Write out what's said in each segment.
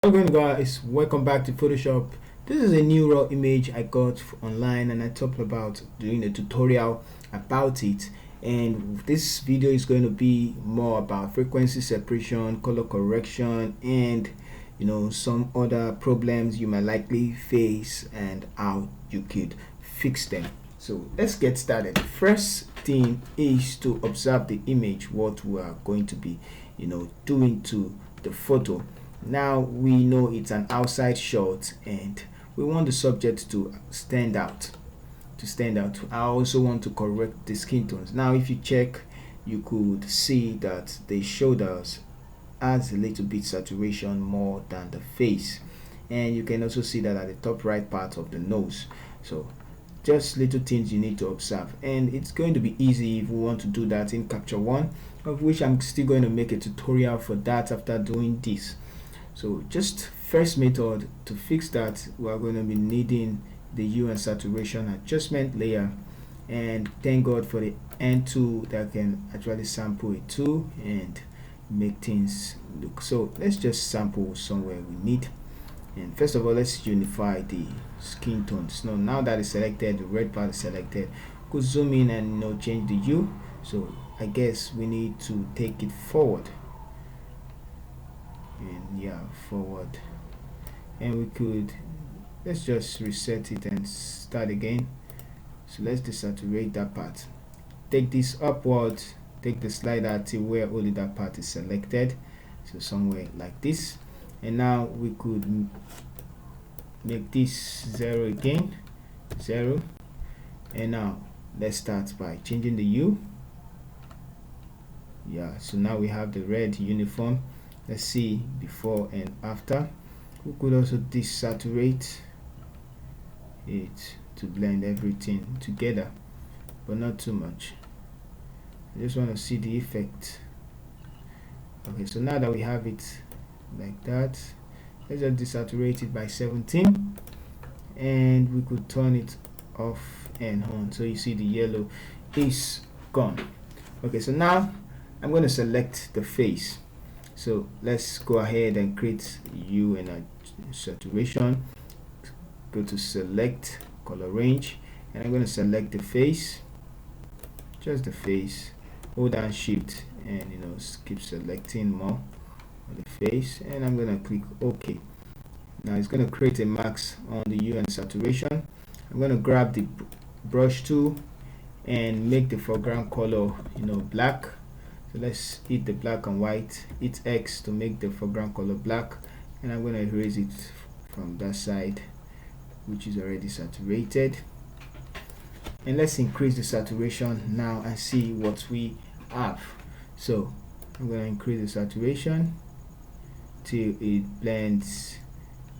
Hello guys, welcome back to Photoshop. This is a new raw image I got online and I talked about doing a tutorial about it, and this video is going to be more about frequency separation, color correction, and some other problems you might likely face and how you could fix them. So let's get started. First thing is to observe the image, what we are going to be doing to the photo. Now we know it's an outside shot and we want the subject to stand out. I also want to correct the skin tones. Now if you check, you could see that the shoulders has a little bit saturation more than the face, and you can also see that at the top right part of the nose. So just little things you need to observe, and it's going to be easy if we want to do that in Capture One, of which I'm still going to make a tutorial for that after doing this. So just first method to fix that, we are going to be needing the hue and saturation adjustment layer, and thank God for the N tool that can actually sample it too and make things look. So let's just sample somewhere we need, and first of all let's unify the skin tones. Now that is selected, the red part is selected, could zoom in and change the hue. So I guess we need to take it forward, and yeah, forward, and we could, let's just reset it and start again. So let's desaturate that part, take this upward, take the slider till where only that part is selected, so somewhere like this. And now we could make this 0 again, 0. And now let's start by changing the hue. Yeah, so now we have the red uniform. Let's see before and after. We could also desaturate it to blend everything together, but not too much. I just want to see the effect. Okay, so now that we have it like that, let's just desaturate it by 17, and we could turn it off and on, so you see the yellow is gone. Okay, so now I'm going to select the face. So let's go ahead and create hue and saturation. Go to select color range, and I'm going to select the face, just the face. Hold down shift and keep selecting more of the face, and I'm going to click OK. Now it's going to create a mask on the hue and saturation. I'm going to grab the brush tool and make the foreground color black. So let's hit the black and white, hit X to make the foreground color black, and I'm going to erase it from that side, which is already saturated. And let's increase the saturation now and see what we have. So I'm going to increase the saturation till it blends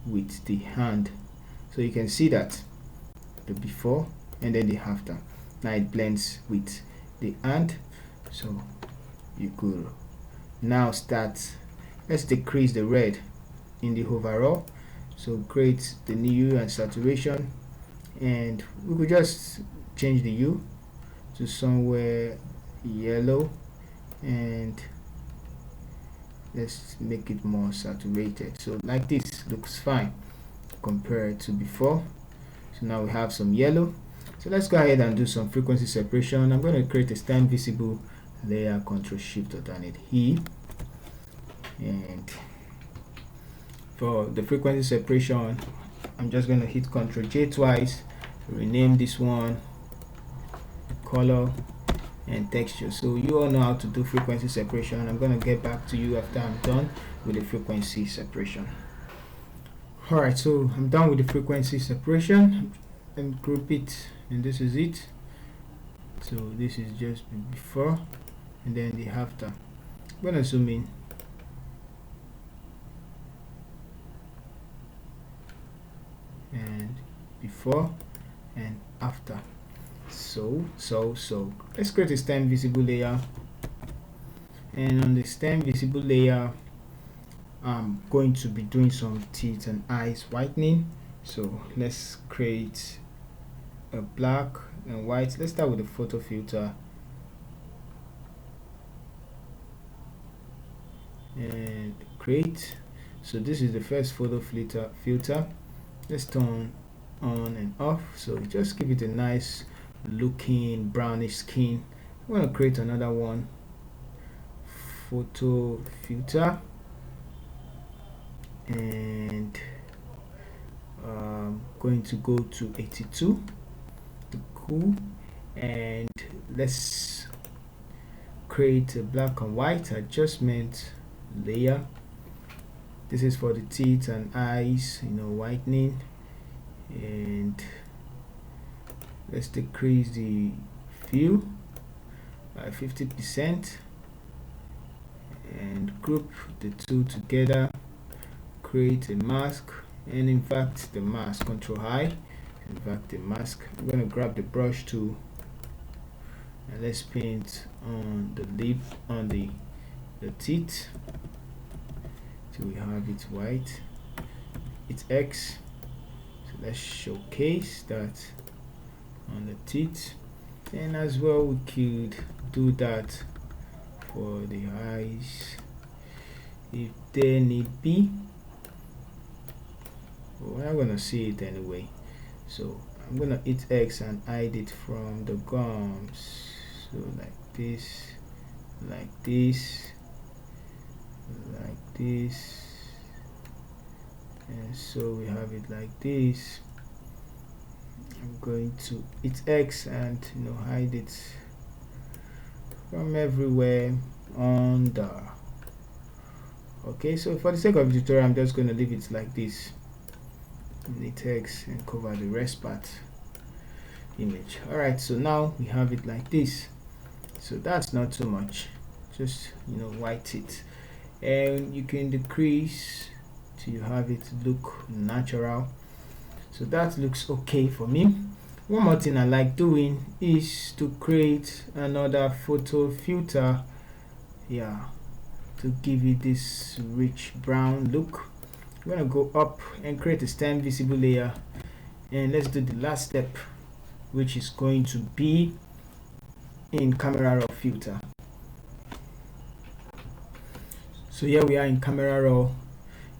with the hand, so you can see that the before and then the after. Now it blends with the hand, so you could now start. Let's decrease the red in the overall, so create the new hue and saturation, and we could just change the hue to somewhere yellow, and let's make it more saturated, so like this looks fine compared to before. So now we have some yellow, so let's go ahead and do some frequency separation. I'm going to create a stand visible layer, Ctrl Shift alternate E, and for the frequency separation I'm just going to hit Ctrl J twice, rename this one color and texture. So you all know how to do frequency separation. I'm going to get back to you after I'm done with the frequency separation. Alright, so I'm done with the frequency separation, and group it, and this is it. So this is just before and then the after. I'm going to zoom in, and before and after. So let's create a stem visible layer, and on the stem visible layer I'm going to be doing some teeth and eyes whitening. So let's create a black and white. Let's start with the photo filter, and create. So this is the first photo filter. Let's turn on and off. So just give it a nice looking brownish skin. I'm going to create another one, photo filter, and going to go to 82, cool, and let's create a black and white adjustment layer. This is for the teeth and eyes, whitening, and let's decrease the fill by 50% and group the two together, create a mask, and invert the mask, control I, invert the mask. I'm going to grab the brush tool and let's paint on the lip, on the teeth till we have it white. It's X, so let's showcase that on the teeth, and as well we could do that for the eyes if there need be. We're not gonna see it anyway, so I'm gonna hit X and hide it from the gums. So like this, like this, like this, and so we have it like this. I'm going to hit X and hide it from everywhere on the. Okay, so for the sake of the tutorial, I'm just going to leave it like this. Hit X and cover the rest part image. Alright, so now we have it like this. So that's not too much, just white it, and you can decrease till you have it look natural. So that looks okay for me. One more thing I like doing is to create another photo filter, to give it this rich brown look. I'm gonna go up and create a stem visible layer, and let's do the last step, which is going to be in camera raw filter. So here we are in camera raw,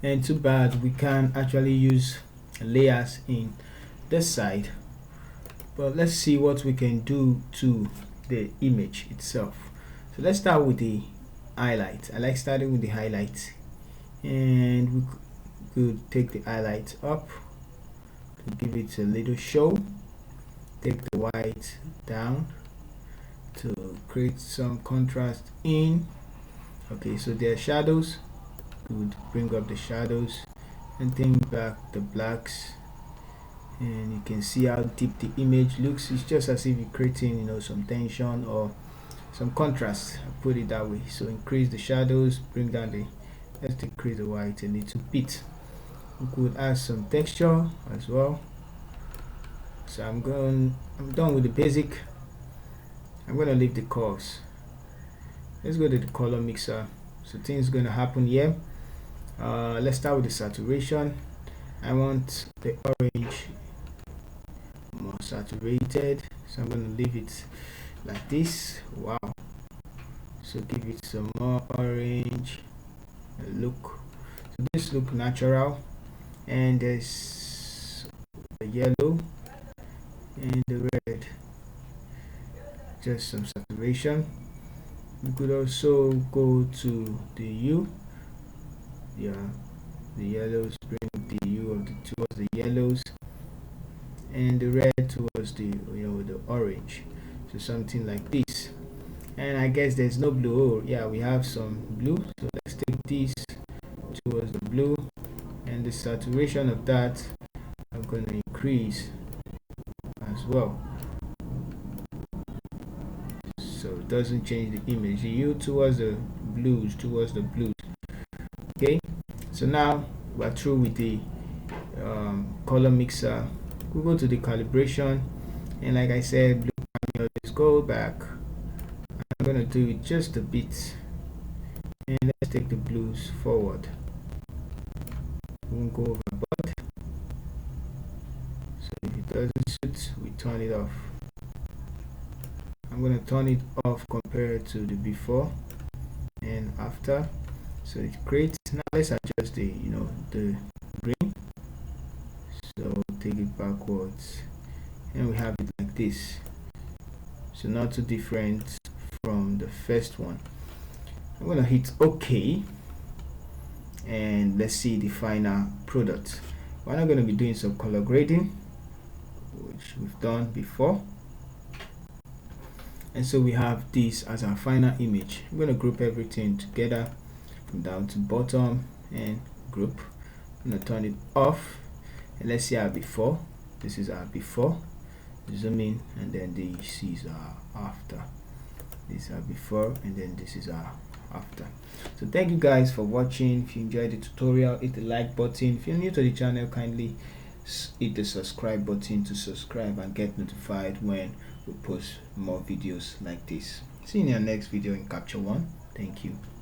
and too bad we can actually use layers in this side, but let's see what we can do to the image itself. So let's start with the highlight. I like starting with the highlight, and we could take the highlight up to give it a little show, take the white down to create some contrast in. Okay, so there are shadows, could bring up the shadows and bring back the blacks, and you can see how deep the image looks. It's just as if you're creating some tension or some contrast, I'll put it that way. So increase the shadows, bring down the, let's decrease the white a little bit. We could add some texture as well. So I'm done with the basic. I'm gonna leave the curves. Let's go to the color mixer. So things gonna happen here. Let's start with the saturation. I want the orange more saturated, so I'm gonna leave it like this. Wow, so give it some more orange look. So this look natural, and there's the yellow and the red, just some saturation. We could also go to the hue, the yellows, bring the hue of towards the yellows, and the red towards the the orange, so something like this. And I guess there's no blue. Oh yeah, we have some blue, so let's take this towards the blue, and the saturation of that I'm going to increase as well, so it doesn't change the image. The hue towards the blues, okay. So now we're through with the color mixer. We go to the calibration, and like I said, blue cameo, let's go back. I'm gonna do it just a bit, and let's take the blues forward. We won't go overboard, so if it doesn't suit, we turn it off. I'm gonna turn it off compared to the before and after. So it creates. Now let's adjust the the green. So take it backwards, and we have it like this. So not too different from the first one. I'm gonna hit OK, and let's see the final product. We're not going to be doing some color grading, which we've done before, and so we have this as our final image. I'm going to group everything together from down to bottom and group. I'm going to turn it off, and let's see our before. This is our before. Zoom in, and then this is our after. This is our before, and then this is our after. So thank you guys for watching. If you enjoyed the tutorial, hit the like button. If you're new to the channel, kindly hit the subscribe button to subscribe and get notified when we post more videos like this. See you in our next video in Capture One. Thank you.